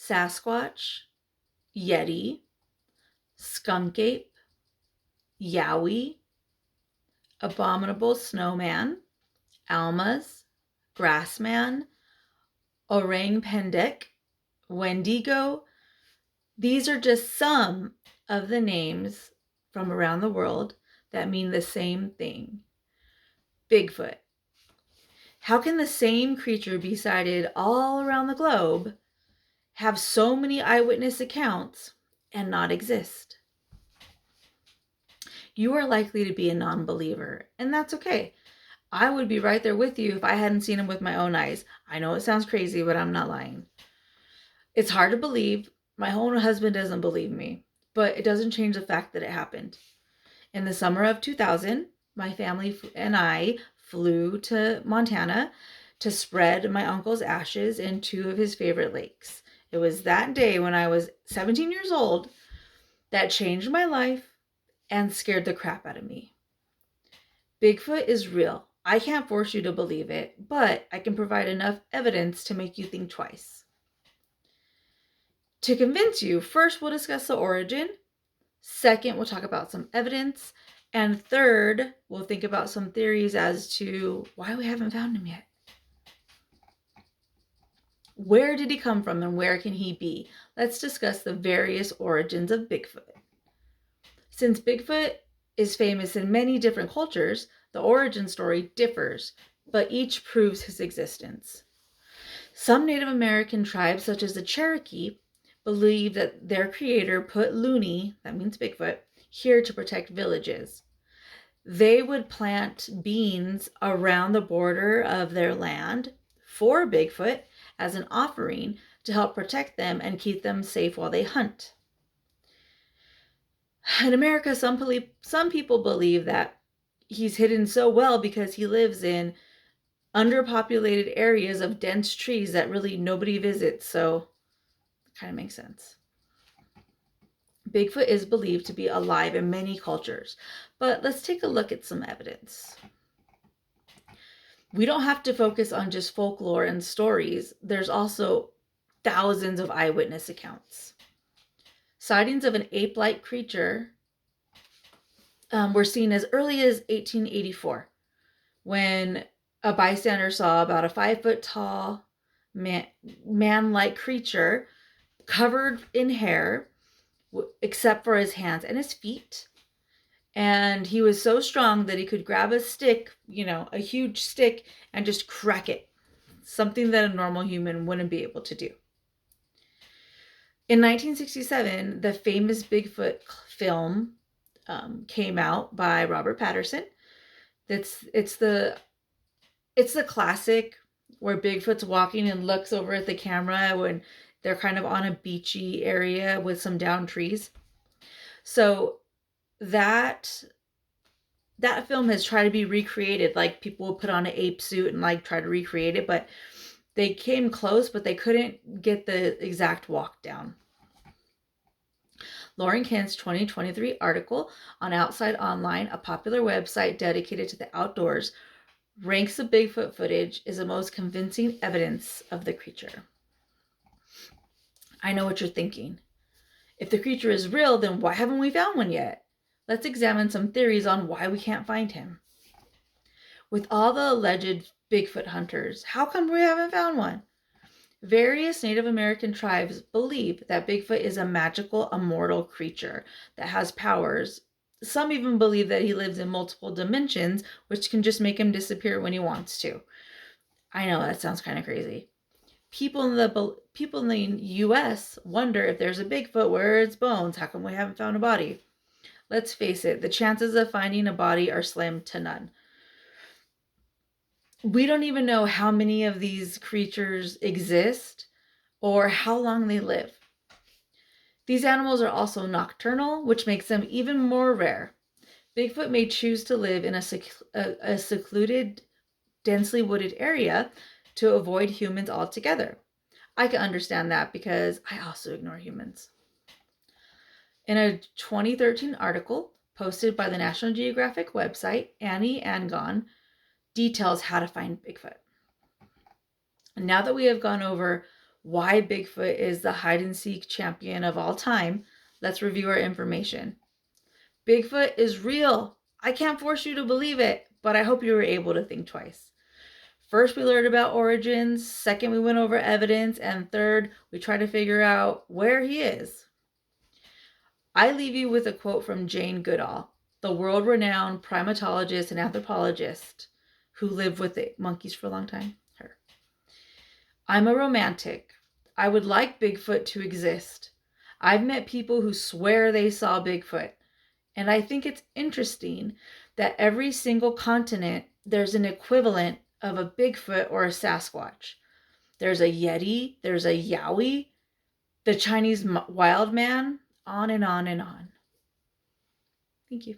Sasquatch, Yeti, Skunk Ape, Yowie, Abominable Snowman, Almas, Grassman, Orang Pendek, Wendigo. These are just some of the names from around the world that mean the same thing. Bigfoot. How can the same creature be sighted all around the globe, have so many eyewitness accounts, and not exist? You are likely to be a non-believer, and that's okay. I would be right there with you if I hadn't seen him with my own eyes. I know it sounds crazy, but I'm not lying. It's hard to believe. My own husband doesn't believe me, but it doesn't change the fact that it happened. In the summer of 2000, my family and I flew to Montana to spread my uncle's ashes in two of his favorite lakes. It was that day when I was 17 years old that changed my life and scared the crap out of me. Bigfoot is real. I can't force you to believe it, but I can provide enough evidence to make you think twice. To convince you, first we'll discuss the origin. Second, we'll talk about some evidence. And third, we'll think about some theories as to why we haven't found him yet. Where did he come from and where can he be? Let's discuss the various origins of Bigfoot. Since Bigfoot is famous in many different cultures, the origin story differs, but each proves his existence. Some Native American tribes, such as the Cherokee, believe that their creator put Looney, that means Bigfoot, here to protect villages. They would plant beans around the border of their land for Bigfoot as an offering to help protect them and keep them safe while they hunt. In America, some people believe that he's hidden so well because he lives in underpopulated areas of dense trees that really nobody visits, so it kind of makes sense. Bigfoot is believed to be alive in many cultures, but let's take a look at some evidence. We don't have to focus on just folklore and stories. There's also thousands of eyewitness accounts. Sightings of an ape-like creature were seen as early as 1884, when a bystander saw about a 5-foot-tall man-like creature covered in hair, except for his hands and his feet. And he was so strong that he could grab a stick, a huge stick, and just crack it. Something that a normal human wouldn't be able to do. In 1967, the famous Bigfoot film came out by Robert Pattinson. It's the classic where Bigfoot's walking and looks over at the camera when they're kind of on a beachy area with some downed trees. So that film has tried to be recreated. Like, people will put on an ape suit and try to recreate it, but they came close, but they couldn't get the exact walk down. Lauren Kent's 2023 article on Outside Online, a popular website dedicated to the outdoors, ranks the Bigfoot footage as the most convincing evidence of the creature. I know what you're thinking. If the creature is real, then why haven't we found one yet? Let's examine some theories on why we can't find him. With all the alleged Bigfoot hunters, how come we haven't found one? Various Native American tribes believe that Bigfoot is a magical, immortal creature that has powers. Some even believe that he lives in multiple dimensions, which can just make him disappear when he wants to. I know that sounds kind of crazy. People in the U.S. wonder if there's a Bigfoot, where are its bones? How come we haven't found a body? Let's face it, the chances of finding a body are slim to none. We don't even know how many of these creatures exist or how long they live. These animals are also nocturnal, which makes them even more rare. Bigfoot may choose to live in a secluded, densely wooded area to avoid humans altogether. I can understand that because I also ignore humans. In a 2013 article posted by the National Geographic website, Annie Angon details how to find Bigfoot. And now that we have gone over why Bigfoot is the hide and seek champion of all time, let's review our information. Bigfoot is real. I can't force you to believe it, but I hope you were able to think twice. First, we learned about origins. Second, we went over evidence. And third, we tried to figure out where he is. I leave you with a quote from Jane Goodall, the world-renowned primatologist and anthropologist who lived with the monkeys for a long time. Her. I'm a romantic. I would like Bigfoot to exist. I've met people who swear they saw Bigfoot. And I think it's interesting that every single continent, there's an equivalent of a Bigfoot or a Sasquatch. There's a Yeti, there's a Yowie, the Chinese wild man, on and on and on. Thank you.